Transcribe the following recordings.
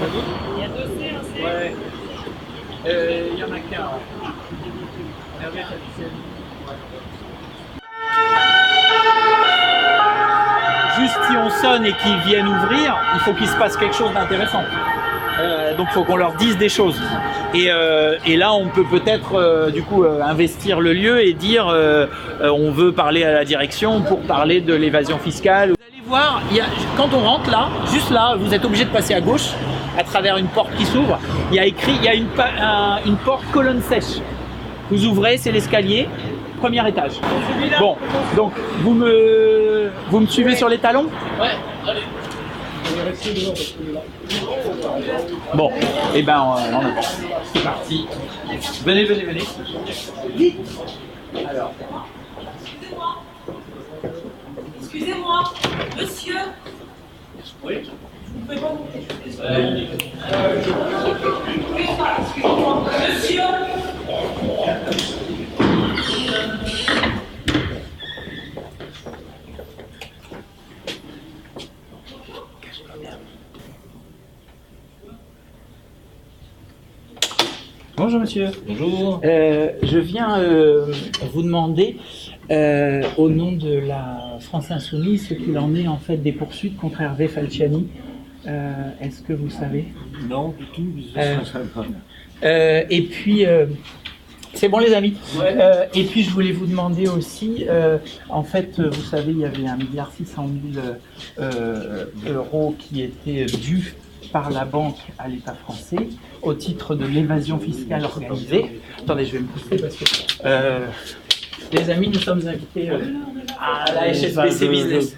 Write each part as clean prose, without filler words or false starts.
Il y a deux C, un C. Ouais. Il y en a qu'un. Hervé Falciani. Juste si on sonne et qu'ils viennent ouvrir, il faut qu'il se passe quelque chose d'intéressant. Donc il faut qu'on leur dise des choses. Et là, on peut peut-être du coup investir le lieu et dire on veut parler à la direction pour parler de l'évasion fiscale. Vous allez voir, quand on rentre là, juste là, vous êtes obligé de passer à gauche à travers une porte qui s'ouvre. Il y a écrit, il y a une porte colonne sèche. Vous ouvrez, c'est l'escalier, premier étage. Bon, donc vous me suivez sur les talons? Ouais, allez. Bon, et ben on avance. C'est parti. Venez. Vite. Alors. Excusez-moi, monsieur. Oui. Vous pouvez pas monter. Excusez-moi, monsieur. Bonjour monsieur. Bonjour. Je viens vous demander au nom de la France Insoumise ce qu'il en est en fait des poursuites contre Hervé Falciani. Est-ce que vous savez? Non, du tout. Et puis, c'est bon les amis. Ouais. Et puis je voulais vous demander aussi, en fait, vous savez, il y avait 1,6 milliard euros qui étaient dus par la banque à l'État français au titre de l'évasion fiscale organisée. Attendez, je vais me pousser parce que les amis, nous sommes invités à la HSBC Business.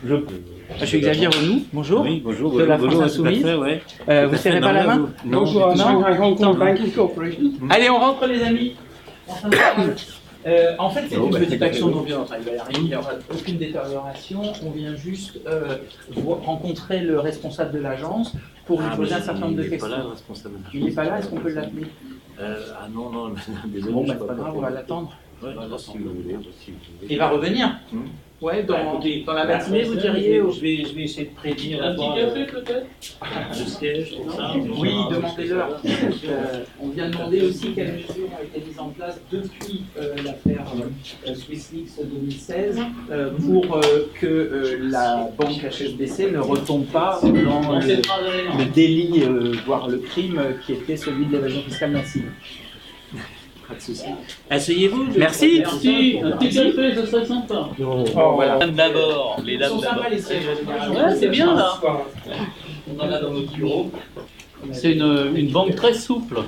Je suis Xavier Renou, bonjour, Oui, bonjour. de la France Insoumise. Ouais. Vous serrez pas la main? Bonjour, Allez, on rentre les amis. En fait, c'est une petite action non violente. Il n'y aura aucune détérioration. On vient juste rencontrer le responsable de l'agence pour lui poser un certain nombre de questions. Il n'est pas là, le responsable. Il n'est pas là, est-ce qu'on peut l'appeler? Ah non, désolé. Bon, c'est pas grave, on va l'attendre. Ouais, si vous voulez. Il va revenir. Ouais, dans la matinée, vous diriez. Je vais essayer de prévenir. Un petit café peut-être? Le siège, tout ça. Oui, demandez-leur. On vient demander aussi quelles mesures ont été mises en place depuis l'affaire SwissLeaks 2016 pour que la banque HSBC ne retombe pas dans le délit, voire le crime qui était celui de l'évasion fiscale massive. Pas de souci. Asseyez-vous. Merci. Merci, un petit café, ça serait sympa. Voilà. Dames d'abord. Les Ils dames sont d'abord. sympas les sièges. Ouais, c'est bien là. On en a dans notre bureau. C'est une banque très souple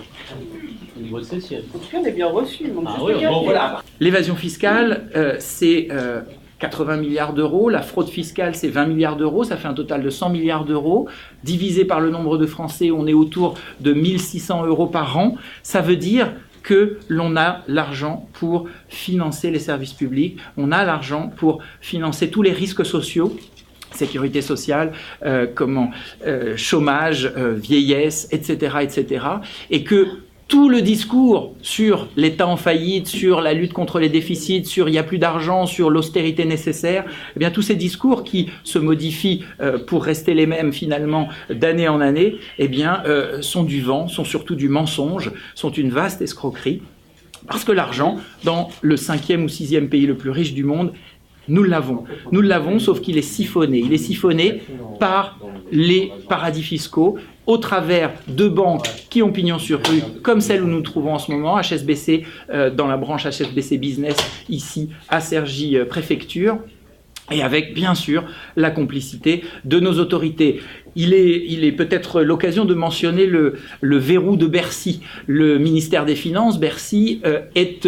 au niveau de ses sièges. En tout cas, on est bien reçu. Ah oui, bon voilà. L'évasion fiscale, c'est 80 milliards d'euros. La fraude fiscale, c'est 20 milliards d'euros. Ça fait un total de 100 milliards d'euros. Divisé par le nombre de Français, on est autour de 1600 euros par an. Ça veut dire que l'on a l'argent pour financer les services publics, on a l'argent pour financer tous les risques sociaux, sécurité sociale, chômage, vieillesse, etc., et que tout le discours sur l'État en faillite, sur la lutte contre les déficits, sur il n'y a plus d'argent, sur l'austérité nécessaire, eh bien tous ces discours qui se modifient pour rester les mêmes finalement d'année en année, eh bien sont du vent, sont surtout du mensonge, sont une vaste escroquerie, parce que l'argent, dans le 5e ou 6e pays le plus riche du monde, nous l'avons. Nous l'avons, sauf qu'il est siphonné. Il est siphonné par les paradis fiscaux, au travers de banques qui ont pignon sur rue, comme celle où nous nous trouvons en ce moment, HSBC, dans la branche HSBC Business, ici à Cergy Préfecture, et avec bien sûr la complicité de nos autorités. Il est peut-être l'occasion de mentionner le verrou de Bercy. Le ministère des Finances, Bercy, est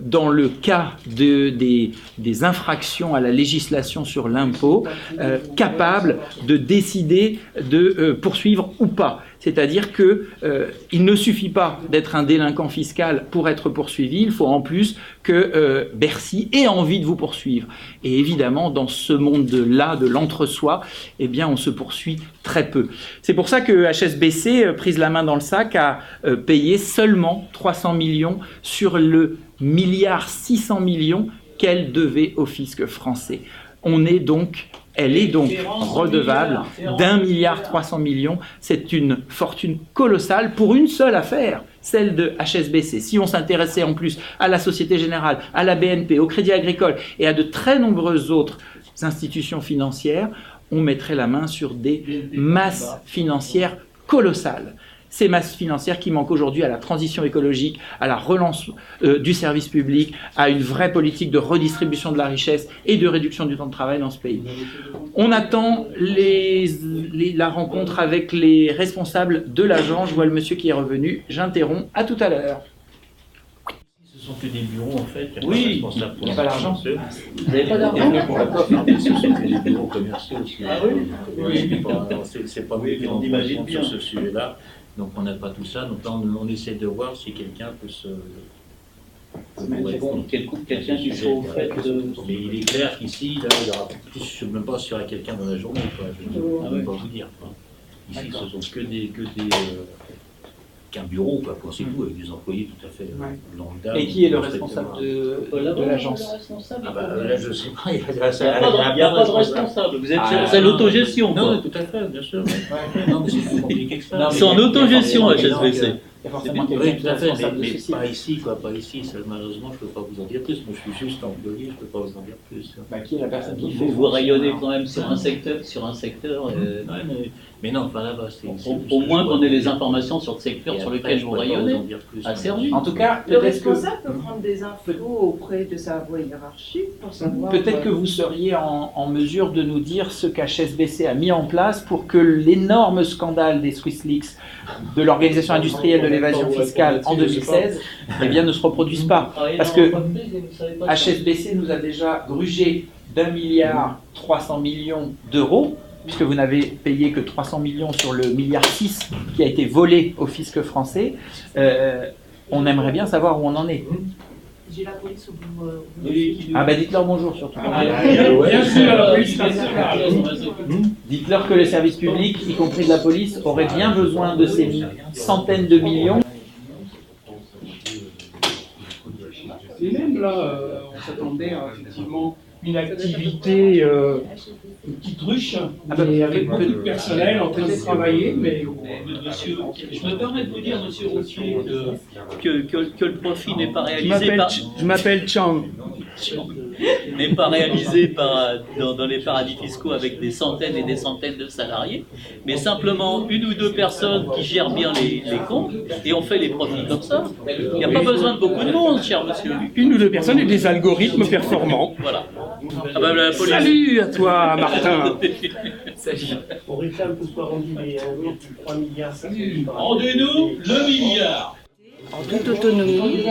dans le cas des infractions à la législation sur l'impôt, capable de décider de poursuivre ou pas. C'est-à-dire qu'il ne suffit pas d'être un délinquant fiscal pour être poursuivi, il faut en plus que Bercy ait envie de vous poursuivre. Et évidemment, dans ce monde-là, de l'entre-soi, eh bien, on se poursuit très peu. C'est pour ça que HSBC, prise la main dans le sac, a payé seulement 300 millions sur le 1,6 milliard qu'elle devait au fisc français. On est donc Elle est donc redevable d'1,3 milliard. C'est une fortune colossale pour une seule affaire, celle de HSBC. Si on s'intéressait en plus à la Société Générale, à la BNP, au Crédit Agricole et à de très nombreuses autres institutions financières, on mettrait la main sur des masses financières colossales. Ces masses financières qui manquent aujourd'hui à la transition écologique, à la relance du service public, à une vraie politique de redistribution de la richesse et de réduction du temps de travail dans ce pays. On attend la rencontre avec les responsables de l'agence. Je vois le monsieur qui est revenu. J'interromps. À tout à l'heure. Ce sont que des bureaux, en fait. Oui, il n'y a pas d'argent. Vous n'avez pas d'argent? Ce sont que des bureaux commerciaux aussi. Ah oui? C'est pas mieux qu'on imagine bien sur ce sujet-là. Donc on n'a pas tout ça. Donc là, on essaie de voir si quelqu'un peut se... Quelqu'un qui soit au fait de... Mais il est clair qu'ici, là, il y aura plus, je ne sais même pas s'il y aura quelqu'un dans la journée. Quoi. Je ne peux pas vous dire. Quoi. Ici, ce sont qu'un bureau, quoi, pour c'est tout, avec des employés tout à fait lambda. Et qui est le responsable de l'agence? Ah bah, là, je ne sais pas. Il n'y a pas de responsable. Vous êtes c'est l'autogestion. Non, tout à fait, bien sûr. Non, mais c'est plus compliqué que ça. C'est en autogestion, HSBC. Il y a forcément Oui, quelqu'un qui tout est à fait, responsable de mais ceci. pas ici, quoi, pas ici. Ça, malheureusement, je ne peux pas vous en dire plus. Moi, je suis juste employé, je ne peux pas vous en dire plus. Bah, qui est la personne qui fait? Vous rayonnez quand même sur un secteur. Mais non, pas là-bas. Au moins qu'on ait les informations sur le secteur sur lequel vous rayonnez. À Cergy. En tout cas, Le peut-être que... responsable peut prendre des infos auprès de sa voie hiérarchique pour savoir... Peut-être que vous seriez en mesure de nous dire ce qu'HSBC a mis en place pour que l'énorme scandale des SwissLeaks, de l'organisation industrielle de l'évasion fiscale en 2016, eh bien, ne se reproduise pas. Parce que HSBC nous a déjà grugé d'1,3 milliard d'euros, puisque vous n'avez payé que 300 millions sur le 1,6 milliard qui a été volé au fisc français. On aimerait bien savoir où on en est. J'ai la police au bout... Ah bah dites-leur bonjour surtout. Bien sûr, la police nationale. Dites-leur que le service public, y compris de la police, aurait bien besoin de ces centaines de millions. Et même là, on s'attendait à effectivement une activité, une petite ruche, mais avec beaucoup de personnel en train de travailler. Mais Monsieur, je me permets de vous dire, monsieur Routier, que le profit n'est pas réalisé je m'appelle Chang. n'est pas réalisé dans les paradis fiscaux avec des centaines et des centaines de salariés, mais simplement une ou deux personnes qui gèrent bien les comptes et on fait les profits comme ça. Il n'y a pas besoin de beaucoup de monde, cher monsieur. Une ou deux personnes et des algorithmes performants. Voilà. Ah ben, la police. Salut à toi, Martin. On réclame que ce soit rendu les 3 milliards. Rendez-nous le milliard. En toute autonomie,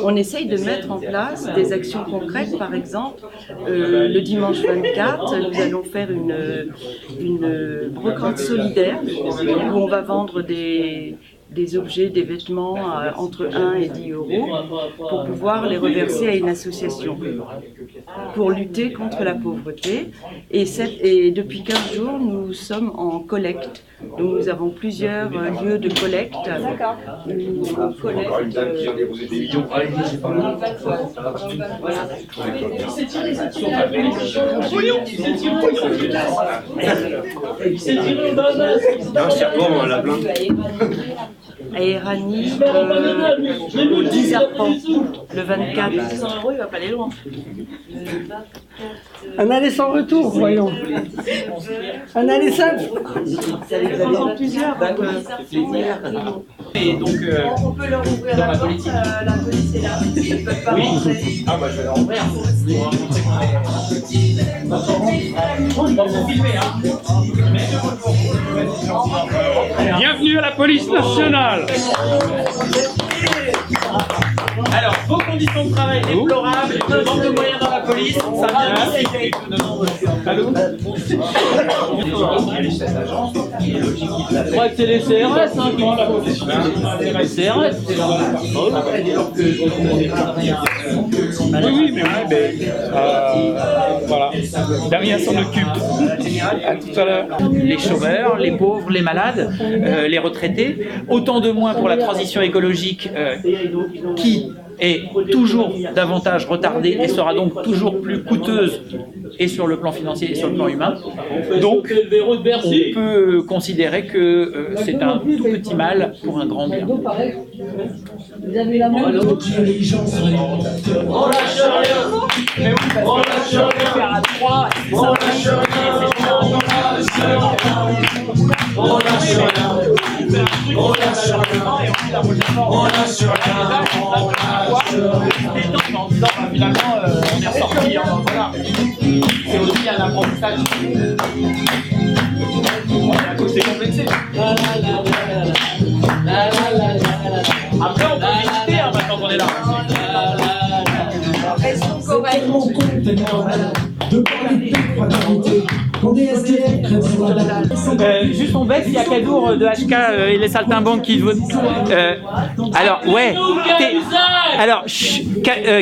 on essaye de mettre en place des actions concrètes. Par exemple, le dimanche 24, nous allons faire une brocante solidaire où on va vendre des objets, des vêtements entre 1 et 10 euros pour pouvoir les reverser à une association pour lutter contre la pauvreté. Et depuis 15 jours, nous sommes en collecte. Donc nous avons plusieurs lieux de collecte. Où on collecte. À Erani, au 10 Arpents, le 24. 100 euros, il va pas aller loin. Un aller sans retour, voyons. Un aller simple. Ils sont plusieurs, donc plaisir. Et donc, On peut leur ouvrir la porte, la police est là. Ils peuvent pas rentrer. ah bah je vais leur ouvrir. Pour montrer qu'on est... On va vous filmer, hein. Bienvenue à la police nationale. Alors, vos conditions de travail déplorables, le manque de moyens dans la police, ça vient d'essayer. Allô? Je crois que c'est les CRS, hein, qui ont la position. Les CRS, c'est là. Oui, mais voilà. Damien s'en occupe. À tout à l'heure. Les chômeurs, les pauvres, les malades, les retraités, autant de moins pour la transition écologique qui est toujours davantage retardée et sera donc toujours plus coûteuse et sur le plan financier et sur le plan humain. Donc, on peut considérer que c'est un tout petit mal pour un grand bien. Vous avez la main. On lâche rien. On lâche rien. À 3, On lâche rien. On lâche rien. On lâche rien. On lâche rien. en disant finalement on est ressorti, voilà. C'est aussi un apprentissage. C'est complexé. Après on peut visiter maintenant qu'on est là. Restons corrects. Juste on baisse, il y a Kadour de HK et les saltimbanques qui veulent. Alors ouais. Alors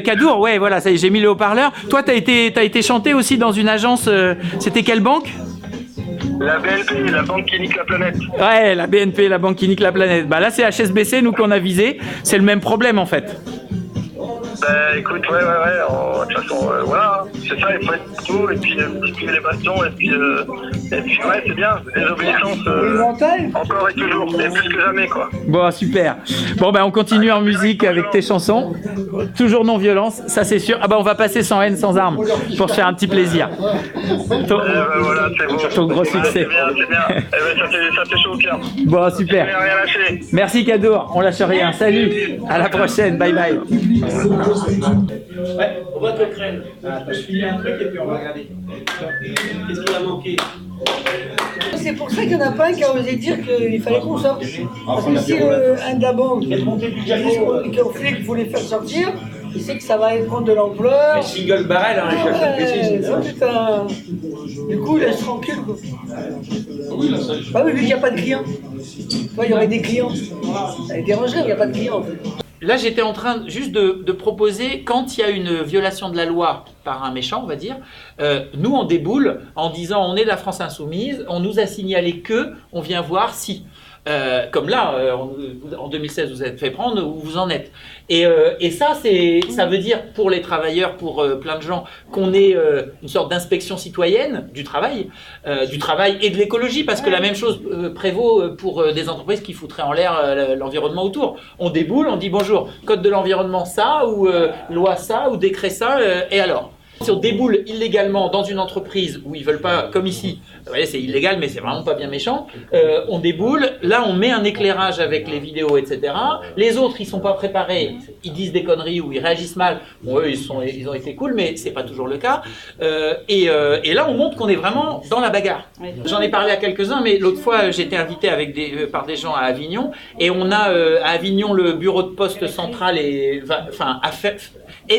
Kadour, ouais voilà, ça y est, j'ai mis le haut-parleur. Toi t'as été chanté aussi dans une agence. C'était quelle banque? La BNP, la banque qui nique la planète. Ouais, la BNP, la banque qui nique la planète. Bah là c'est HSBC nous qu'on a visé. C'est le même problème en fait. Bah écoute, ouais, de toute façon, voilà, c'est ça, il faut être tôt et puis multiplier les bastons et puis ouais, c'est bien, désobéissance, encore et toujours, et plus que jamais, quoi. Bon, super. Bon, ben on continue en musique avec tes chansons, toujours non-violence, ça c'est sûr. Ah bah on va passer sans haine, sans armes, pour se faire un petit plaisir. Voilà, c'est beau. Ton gros succès. C'est bien. Eh ben, ça fait chaud au cœur. Bon, super. Rien lâché. Merci Kadour, on lâche rien. Salut, à la prochaine, bye bye. Ouais, on va te craindre. Je finis un truc et puis on va regarder. Qu'est-ce qu'il a manqué? C'est pour ça qu'il n'y en a pas un qui a osé dire qu'il fallait qu'on sorte. Parce que si un de la banque qui a fait qu'il faut les faire sortir, il sait que ça va prendre de l'ampleur. Single barrel, hein, putain. Du coup, il laisse tranquille. Quoi. Ah oui, vu qu'il n'y a pas de clients. Il y aurait des clients. Ça les dérangerait, mais il n'y a pas de clients en fait. Là, j'étais en train juste de proposer, quand il y a une violation de la loi par un méchant, on va dire, nous, on déboule en disant on est de la France insoumise, on nous a signalé que, on vient voir si. Comme là, en 2016, vous êtes fait prendre, où vous en êtes. Et ça, ça veut dire pour les travailleurs, pour plein de gens, qu'on ait une sorte d'inspection citoyenne du travail et de l'écologie, parce que la même chose prévaut pour des entreprises qui foutraient en l'air l'environnement autour. On déboule, on dit bonjour, code de l'environnement ça, ou loi ça, ou décret ça, et alors ? Si on déboule illégalement dans une entreprise où ils veulent pas, comme ici, vous voyez, c'est illégal mais c'est vraiment pas bien méchant, on déboule, là on met un éclairage avec les vidéos, etc. Les autres ils sont pas préparés, ils disent des conneries ou ils réagissent mal, bon eux ils ont été cool mais c'est pas toujours le cas, et là on montre qu'on est vraiment dans la bagarre. J'en ai parlé à quelques-uns, mais l'autre fois j'étais invité par des gens à Avignon, et on a à Avignon le bureau de poste central est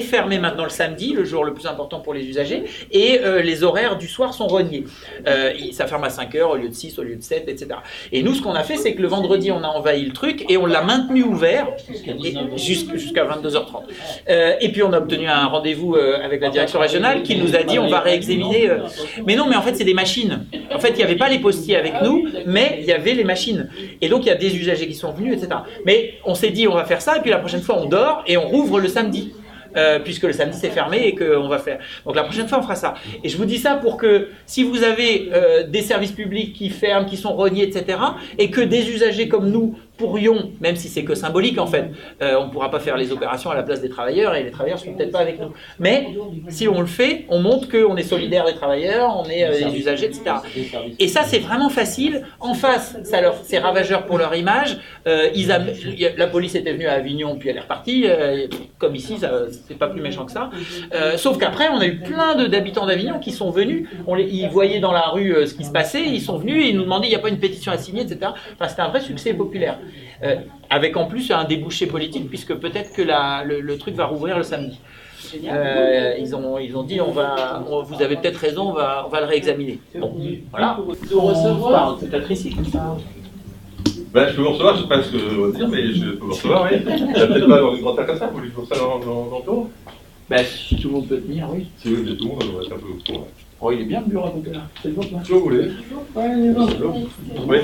fermé maintenant le samedi, le jour le plus important pour les usagers, et les horaires du soir sont rognés. Ça ferme à 5h au lieu de 6, au lieu de 7, etc. Et nous, ce qu'on a fait, c'est que le vendredi, on a envahi le truc et on l'a maintenu ouvert jusqu'à 22h30. Et puis, on a obtenu un rendez-vous avec la direction régionale qui nous a dit on va réexaminer. Mais non, mais en fait, c'est des machines. En fait, il n'y avait pas les postiers avec nous, mais il y avait les machines. Et donc, il y a des usagers qui sont venus, etc. Mais on s'est dit on va faire ça, et puis la prochaine fois, on dort et on rouvre le samedi. Puisque le samedi c'est fermé et qu'on va faire. Donc la prochaine fois on fera ça. Et je vous dis ça pour que si vous avez des services publics qui ferment, qui sont rognés, etc., et que des usagers comme nous pourrions, même si c'est que symbolique en fait, on ne pourra pas faire les opérations à la place des travailleurs et les travailleurs ne seront peut-être pas avec nous. Mais si on le fait, on montre qu'on est solidaire des travailleurs, on est des usagers, etc. Et ça c'est vraiment facile. En face, c'est ravageur pour leur image. La police était venue à Avignon puis elle est repartie. Comme ici, c'est pas plus méchant que ça. Sauf qu'après, on a eu plein d'habitants d'Avignon qui sont venus. Ils voyaient dans la rue ce qui se passait. Ils sont venus et ils nous demandaient il n'y a pas une pétition à signer, etc. Enfin, c'était un vrai succès populaire. Avec en plus un débouché politique, puisque peut-être que le truc va rouvrir le samedi. Ils ont dit vous avez peut-être raison, on va le réexaminer. Bon, voilà. De recevoir, peut-être ici comme ça. Ben, je peux vous recevoir, je sais pas ce que je dois dire, mais je peux vous recevoir, oui. Peut-être pas dans une grande salle comme ça, vous voulez que je vous reçoive dans le bureau? Ben, si tout le monde peut tenir, oui. Si vous voulez tout le monde, on va être un peu court. Oh, il est bien le bureau à côté là. C'est le vôtre là. Si vous voulez. Ouais, il est bon. Oui.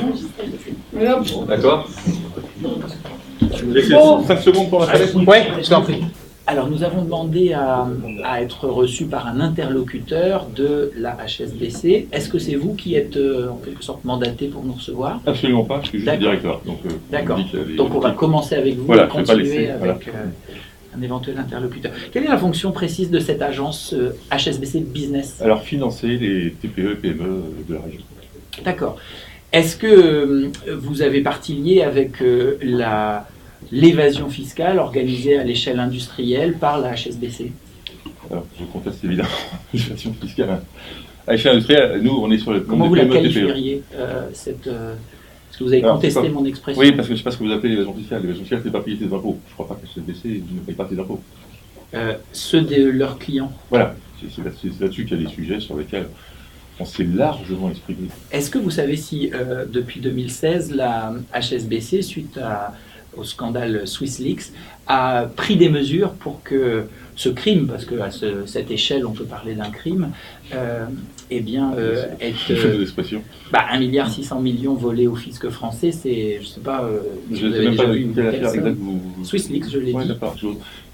D'accord. Laissez 5 secondes pour la palette. Ouais, je t'en prie. Alors, nous avons demandé à être reçus par un interlocuteur de la HSBC. Est-ce que c'est vous qui êtes en quelque sorte mandaté pour nous recevoir? Absolument pas, je suis juste le directeur. D'accord. Donc, on va commencer avec vous voilà, et continuer laisser, avec un éventuel interlocuteur. Quelle est la fonction précise de cette agence HSBC Business? Alors, financer les TPE et PME de la région. D'accord. Est-ce que vous avez partie liée avec l'évasion fiscale organisée à l'échelle industrielle par la HSBC? Alors, je conteste évidemment l'évasion fiscale. À l'échelle industrielle, nous, on est sur le Comment vous la qualifieriez est-ce que vous avez contesté mon expression? Oui, parce que je ne sais pas ce que vous appelez l'évasion fiscale. L'évasion fiscale, c'est pas payer ses impôts. Je ne crois pas que la HSBC ne paye pas ses impôts. Ceux de leurs clients. Voilà, c'est là-dessus qu'il y a des sujets sur lesquels on s'est largement exprimé. Est-ce que vous savez si, depuis 2016, la HSBC, suite au scandale SwissLeaks, a pris des mesures pour que ce crime, parce qu'à cette échelle, on peut parler d'un crime, eh bien, est... 1,6 milliard volés au fisc français, c'est, je ne sais pas, je ne sais même pas de quelle affaire exacte SwissLeaks, je l'ai dit.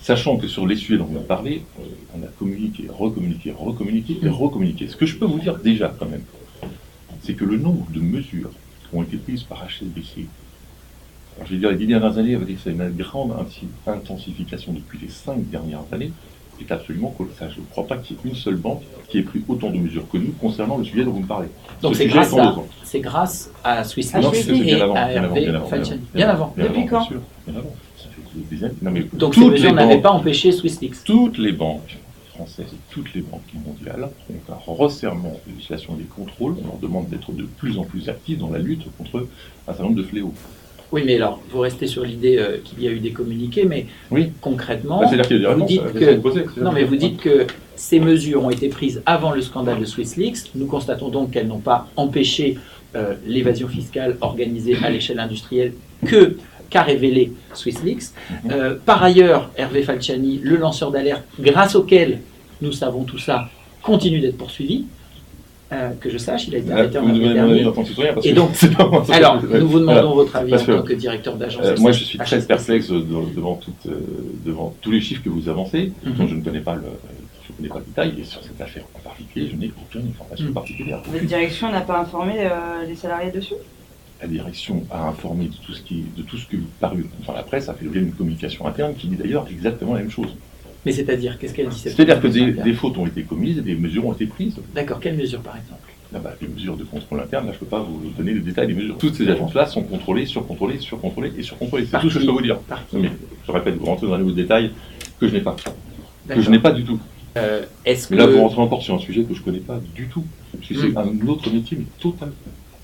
Sachant que sur les sujets dont on a parlé, on a communiqué, recommuniqué et recommuniqué. Ce que je peux vous dire déjà quand même, c'est que le nombre de mesures qui ont été prises par HSBC, alors je vais dire les 10 dernières années, c'est une grande intensification depuis les 5 dernières années, est absolument colossal. Je ne crois pas qu'il y ait une seule banque qui ait pris autant de mesures que nous concernant le sujet dont vous me parlez. Donc c'est grâce à SwissLeaks et à Hervé Falciani. Bien avant. Depuis quand? Bien avant. Donc ces mesures n'avaient pas empêché SwissLeaks. Toutes les banques françaises et toutes les banques mondiales ont un resserrement de législation des contrôles. On leur demande d'être de plus en plus actifs dans la lutte contre un certain nombre de fléaux. Oui, mais alors, vous restez sur l'idée qu'il y a eu des communiqués, mais concrètement, vous dites que ces mesures ont été prises avant le scandale de SwissLeaks. Nous constatons donc qu'elles n'ont pas empêché l'évasion fiscale organisée à l'échelle industrielle qu'a révélé SwissLeaks. Par ailleurs, Hervé Falciani, le lanceur d'alerte, grâce auquel nous savons tout ça, continue d'être poursuivi. Que je sache, il a été arrêté en avril dernier. Et donc, alors, nous vous demandons votre avis en tant que directeur d'agence. Moi, je suis très perplexe devant tous les chiffres que vous avancez, dont je ne connais pas le détail, et sur cette affaire en particulier, je n'ai aucune information particulière. La direction n'a pas informé les salariés dessus? La direction a informé de tout ce qui est paru dans la presse, a fait l'objet d'une communication interne qui dit d'ailleurs exactement la même chose. Mais c'est-à-dire, qu'est-ce qu'elle dit? C'est-à-dire que des fautes ont été commises et des mesures ont été prises. D'accord, quelles mesures par exemple? Les mesures de contrôle interne, là je ne peux pas vous donner les détails des mesures. Toutes ces agences-là sont contrôlées, surcontrôlées et surcontrôlées. C'est tout ce que je peux vous dire. Mais je répète, vous rentrez dans un niveau de détail que je n'ai pas. Que je n'ai pas du tout. Mais là, vous rentrez encore sur un sujet que je ne connais pas du tout. Parce que c'est un autre métier, mais totalement.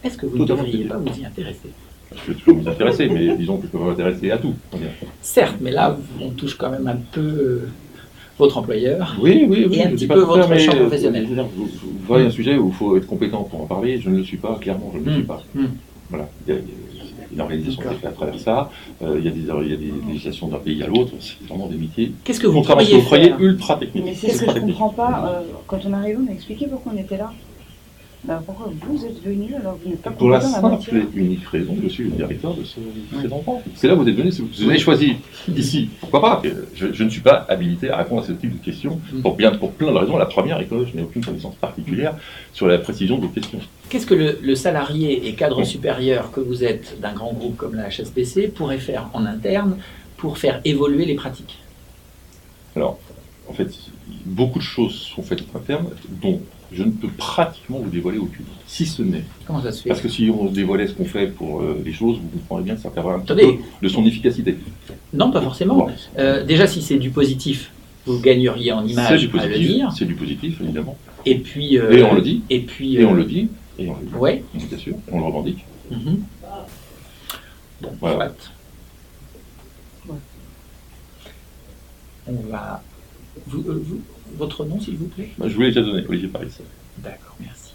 Est-ce que vous ne devriez pas vous y intéresser? Je vais toujours m'y intéresser, mais disons que je peux m'intéresser à tout. Certes, mais là, on touche quand même un peu votre employeur et un petit peu votre champ professionnel. Vous voyez un sujet où il faut être compétent pour en parler, je ne le suis pas, clairement, je ne le suis pas. Voilà. Il y a une organisation qui est faite à travers ça, il y a des législations d'un pays à l'autre, c'est vraiment des métiers. Qu'est-ce que vous croyez ultra techniques. Mais c'est ce que je ne comprends pas. Quand on est arrivé, on a expliqué pourquoi on était là. Pourquoi vous êtes venu alors que vous n'êtes pas pour la simple et unique raison, je suis le directeur de ces enfants. C'est là où vous êtes venu, vous avez choisi ici. Pourquoi pas? Je ne suis pas habilité à répondre à ce type de questions pour plein de raisons. La première est que je n'ai aucune connaissance particulière sur la précision de vos questions. Qu'est-ce que le salarié et cadre supérieur que vous êtes d'un grand groupe comme la HSBC pourrait faire en interne pour faire évoluer les pratiques? Alors, en fait, beaucoup de choses sont faites en interne, dont je ne peux pratiquement vous dévoiler aucune. Si ce n'est. Comment ça se fait? Parce que si on dévoilait ce qu'on fait pour les choses, vous comprendrez bien que ça perdrait un petit peu de son efficacité. Non, pas forcément. Déjà, si c'est du positif, vous gagneriez en image à le dire. C'est du positif, évidemment. Et puis. Et on le dit. Et on le dit. Ouais. Bien sûr, on le revendique. Bon, voilà. On va. Votre nom, s'il vous plaît? Je vous l'ai déjà donné, Olivier Paris. D'accord, merci.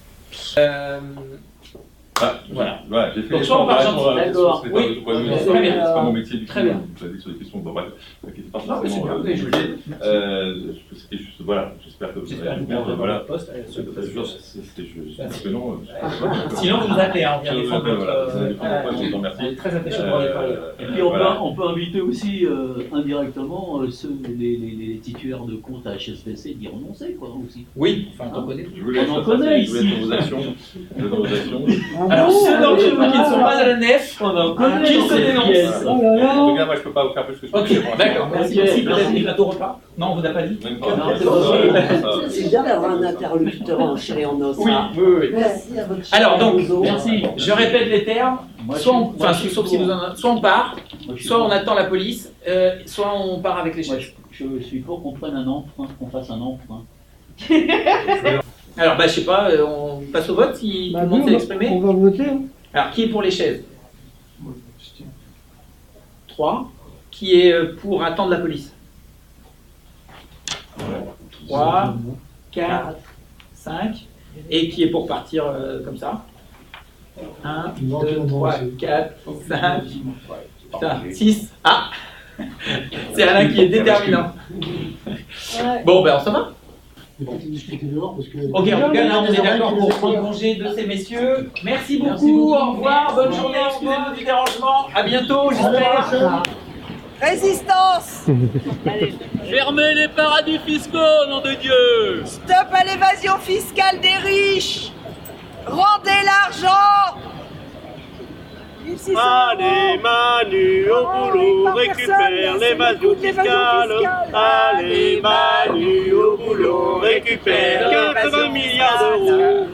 Voilà, j'ai fait donc, soit on part gentil, d'accord. Oui, c'est pas mon métier du tout. Très bien. Vous avez sur les questions, bref, Non, mais c'est bien, c'était justement voilà, j'espère que vous J'espère avez que bien. vous Voilà. aurez le poste. Parce que non, Sinon, vous nous appelez, hein, on vient je vous défendre appelle, voilà, vous allez votre... prendre un poste, je vous remercie. on est très attaché pour les parler. Et puis on, Voilà. on peut inviter aussi indirectement les titulaires de comptes à HSBC d'y renoncer, quoi, aussi. Oui, enfin, t'en connais. Je vous laisse, On en connaît je vous laisse ici. dans vos actions. Je vous laisse dans vos actions. Alors, ceux d'entre vous qui ne sont pas à la nef, On en connaît qui dans se cette dénoncent. pièce. Oh là là. En tout cas, moi, je peux pas vous faire plus que ce que je peux. Ok, d'accord, merci. Ok, Merci, peut-être merci. des plateaux repas. Non, on vous a pas dit. Même pas. Non, c'est pas Ça- C'est bien d'avoir un interlocuteur en chair et en os. Oui, hein. oui, oui. Merci à votre Alors, donc, Merci. Je répète les termes. Moi, Soit je on, suis- enfin, moi, je suis sauf si pour. vous en, soit on part, Moi, je suis soit pour. on attend la police, soit on part avec les Moi, chefs. je suis pour qu'on prenne un emprunt, qu'on fasse un emprunt. Alors, bah, je sais pas, on passe au vote si tout le monde s'est exprimé. On va voter. Hein. Alors, qui est pour les chaises 3. Qui est pour attendre la police 3, 4, 5. Et qui est pour partir comme ça 1, 2, 3, 4, 5, 6. Ah c'est Alain qui est déterminant. Bon, ben on s'en va. Ok, en tout cas, là, on est d'accord pour prendre congé de ces messieurs. Merci beaucoup, au revoir, bonne journée, excusez-nous du dérangement. À bientôt, j'espère. Résistance! Fermez les paradis fiscaux, nom de Dieu! Stop à l'évasion fiscale des riches! Rendez l'argent! Allez Manu au boulot, récupère l'évasion fiscale. Allez Manu au boulot, récupère 80 milliards d'euros.